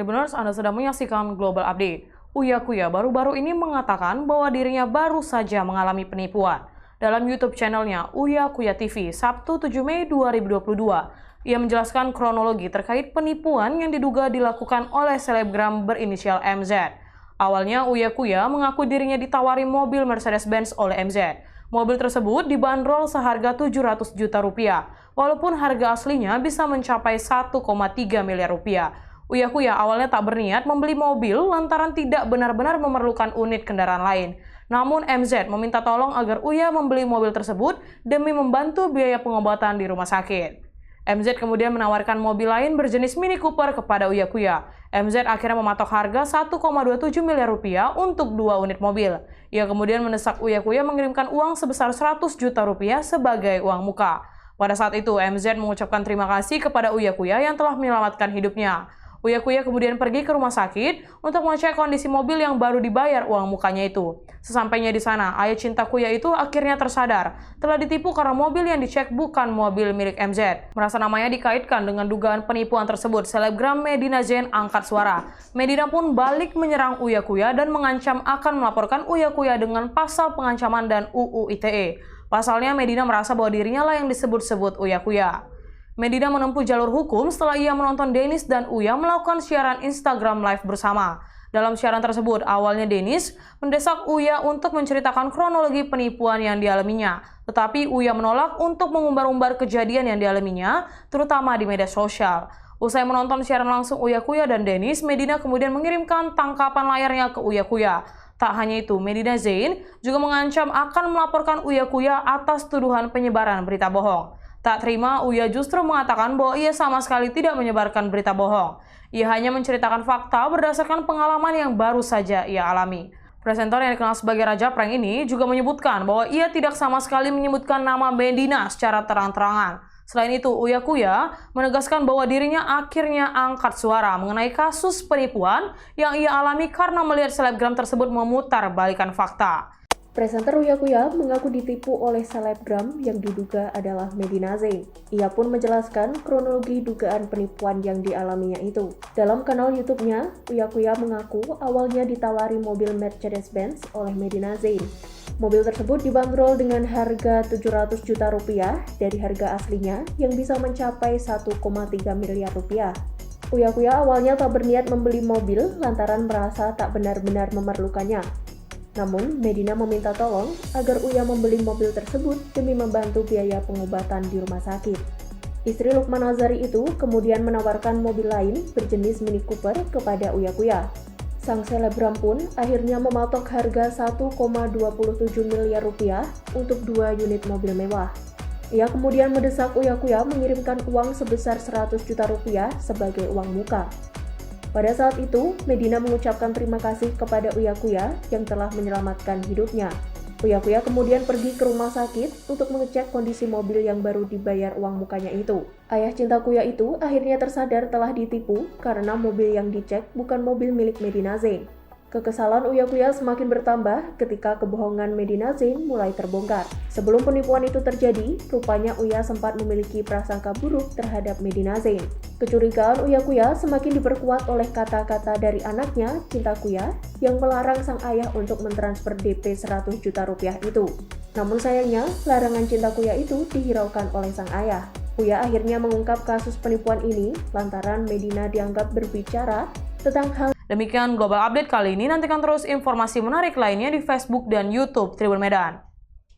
Tribuners, Anda sedang menyaksikan Global Update. Uya Kuya baru-baru ini mengatakan bahwa dirinya baru saja mengalami penipuan. Dalam YouTube channelnya Uya Kuya TV, Sabtu 7 Mei 2022, ia menjelaskan kronologi terkait penipuan yang diduga dilakukan oleh selebgram berinisial MZ. Awalnya Uya Kuya mengaku dirinya ditawari mobil Mercedes-Benz oleh MZ. Mobil tersebut dibanderol seharga 700 juta rupiah, walaupun harga aslinya bisa mencapai 1,3 miliar rupiah. Uya Kuya awalnya tak berniat membeli mobil lantaran tidak benar-benar memerlukan unit kendaraan lain. Namun MZ meminta tolong agar Uya membeli mobil tersebut demi membantu biaya pengobatan di rumah sakit. MZ kemudian menawarkan mobil lain berjenis Mini Cooper kepada Uya Kuya. MZ akhirnya mematok harga 1,27 miliar rupiah untuk 2 unit mobil. Ia kemudian mendesak Uya Kuya mengirimkan uang sebesar 100 juta rupiah sebagai uang muka. Pada saat itu, MZ mengucapkan terima kasih kepada Uya Kuya yang telah menyelamatkan hidupnya. Uya Kuya kemudian pergi ke rumah sakit untuk mengecek kondisi mobil yang baru dibayar uang mukanya itu. Sesampainya di sana, ayah cinta Kuya itu akhirnya tersadar telah ditipu karena mobil yang dicek bukan mobil milik MZ. Merasa namanya dikaitkan dengan dugaan penipuan tersebut, selebgram Medina Zain angkat suara. Medina pun balik menyerang Uya Kuya dan mengancam akan melaporkan Uya Kuya dengan pasal pengancaman dan UU ITE. Pasalnya Medina merasa bahwa dirinya lah yang disebut-sebut Uya Kuya. Medina menempuh jalur hukum setelah ia menonton Dennis dan Uya melakukan siaran Instagram Live bersama. Dalam siaran tersebut, awalnya Dennis mendesak Uya untuk menceritakan kronologi penipuan yang dialaminya. Tetapi Uya menolak untuk mengumbar-umbar kejadian yang dialaminya, terutama di media sosial. Usai menonton siaran langsung Uya Kuya dan Dennis, Medina kemudian mengirimkan tangkapan layarnya ke Uya Kuya. Tak hanya itu, Medina Zain juga mengancam akan melaporkan Uya Kuya atas tuduhan penyebaran berita bohong. Tak terima, Uya justru mengatakan bahwa ia sama sekali tidak menyebarkan berita bohong. Ia hanya menceritakan fakta berdasarkan pengalaman yang baru saja ia alami. Presenter yang dikenal sebagai Raja Prank ini juga menyebutkan bahwa ia tidak sama sekali menyebutkan nama Medina secara terang-terangan. Selain itu, Uya Kuya menegaskan bahwa dirinya akhirnya angkat suara mengenai kasus penipuan yang ia alami karena melihat selebgram tersebut memutar balikan fakta. Presenter Uya Kuya mengaku ditipu oleh selebgram yang diduga adalah Medina Zain. Ia pun menjelaskan kronologi dugaan penipuan yang dialaminya itu. Dalam kanal YouTube-nya, Uya Kuya mengaku awalnya ditawari mobil Mercedes-Benz oleh Medina Zain. Mobil tersebut dibanderol dengan harga 700 juta rupiah dari harga aslinya yang bisa mencapai 1,3 miliar rupiah. Uya Kuya awalnya tak berniat membeli mobil lantaran merasa tak benar-benar memerlukannya. Namun, Medina meminta tolong agar Uya membeli mobil tersebut demi membantu biaya pengobatan di rumah sakit. Istri Lukman Azhari itu kemudian menawarkan mobil lain berjenis Mini Cooper kepada Uya Kuya. Sang selebgram pun akhirnya mematok harga 1,27 miliar rupiah untuk 2 unit mobil mewah. Ia kemudian mendesak Uya Kuya mengirimkan uang sebesar 100 juta rupiah sebagai uang muka. Pada saat itu, Medina mengucapkan terima kasih kepada Uya Kuya yang telah menyelamatkan hidupnya. Uya Kuya kemudian pergi ke rumah sakit untuk mengecek kondisi mobil yang baru dibayar uang mukanya itu. Ayah cinta Kuya itu akhirnya tersadar telah ditipu karena mobil yang dicek bukan mobil milik Medina Zain. Kekesalan Uya Kuya semakin bertambah ketika kebohongan Medina Zain mulai terbongkar. Sebelum penipuan itu terjadi, rupanya Uya sempat memiliki prasangka buruk terhadap Medina Zain. Kecurigaan Uya Kuya semakin diperkuat oleh kata-kata dari anaknya, Cinta Kuya, yang melarang sang ayah untuk mentransfer DP 100 juta rupiah itu. Namun sayangnya, larangan Cinta Kuya itu dihiraukan oleh sang ayah. Uya akhirnya mengungkap kasus penipuan ini lantaran Medina dianggap berbicara tentang hal. Demikian Global Update kali ini, nantikan terus informasi menarik lainnya di Facebook dan YouTube Tribun Medan.